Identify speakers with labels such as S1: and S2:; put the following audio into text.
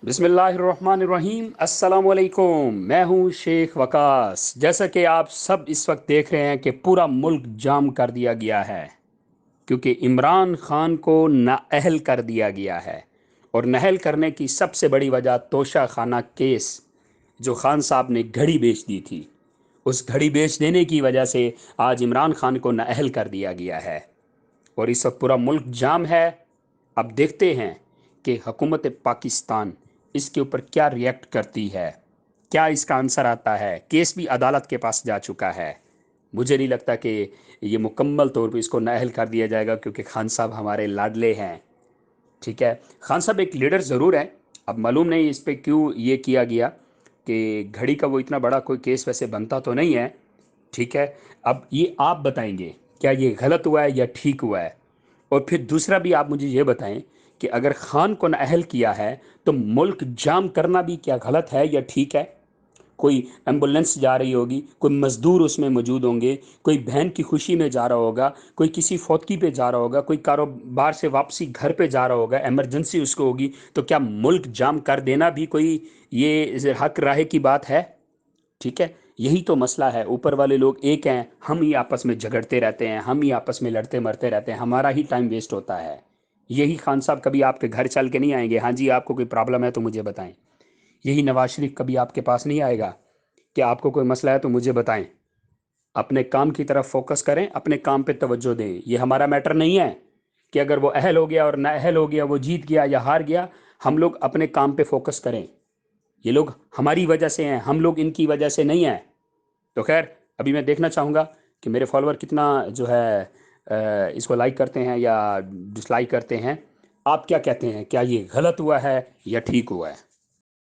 S1: बिस्मिल्लाहिर्रहमानिर्रहीम। अस्सलाम वालेकुम। मैं हूं शेख वकास। जैसा कि आप सब इस वक्त देख रहे हैं कि पूरा मुल्क जाम कर दिया गया है क्योंकि इमरान खान को नाअहल कर दिया गया है। और नाअहल करने की सबसे बड़ी वजह तोशा खाना केस, जो खान साहब ने घड़ी बेच दी थी, उस घड़ी बेच देने की वजह से आज इमरान खान को नाअहल कर दिया गया है और इस वक्त पूरा मुल्क जाम है। अब देखते हैं कि हुकूमत पाकिस्तान इसके ऊपर क्या रिएक्ट करती है, क्या इसका आंसर आता है। केस भी अदालत के पास जा चुका है। मुझे नहीं लगता कि ये मुकम्मल तौर पर इसको नाअहल कर दिया जाएगा क्योंकि खान साहब हमारे लाडले हैं। ठीक है, खान साहब एक लीडर ज़रूर है। अब मालूम नहीं इस पर क्यों ये किया गया कि घड़ी का वो इतना बड़ा कोई केस वैसे बनता तो नहीं है। ठीक है, अब ये आप बताएंगे क्या ये गलत हुआ है या ठीक हुआ है। और फिर दूसरा भी आप मुझे ये बताएं कि अगर खान को नाअहल किया है तो मुल्क जाम करना भी क्या गलत है या ठीक है। कोई एम्बुलेंस जा रही होगी, कोई मजदूर उसमें मौजूद होंगे, कोई बहन की खुशी में जा रहा होगा, कोई किसी फौतगी पे जा रहा होगा, कोई कारोबार से वापसी घर पे जा रहा होगा, इमरजेंसी उसको होगी, तो क्या मुल्क जाम कर देना भी कोई ये हक राहे की बात है। ठीक है, यही तो मसला है। ऊपर वाले लोग एक हैं, हम ही आपस में झगड़ते रहते हैं, हम ही आपस में लड़ते मरते रहते हैं, हमारा ही टाइम वेस्ट होता है। यही खान साहब कभी आपके घर चल के नहीं आएंगे, हाँ जी आपको कोई प्रॉब्लम है तो मुझे बताएं। यही नवाज शरीफ कभी आपके पास नहीं आएगा कि आपको कोई मसला है तो मुझे बताएं। अपने काम की तरफ फोकस करें, अपने काम पे तवज्जो दें। ये हमारा मैटर नहीं है कि अगर वो अहल हो गया और ना अहल हो गया, वो जीत गया या हार गया। हम लोग अपने काम पे फोकस करें। ये लोग हमारी वजह से हैं, हम लोग इनकी वजह से नहीं हैं। तो खैर, अभी मैं देखना चाहूँगा कि मेरे फॉलोअर कितना जो है इसको लाइक करते हैं या डिसलाइक करते हैं। आप क्या कहते हैं, क्या ये गलत हुआ है या ठीक हुआ है।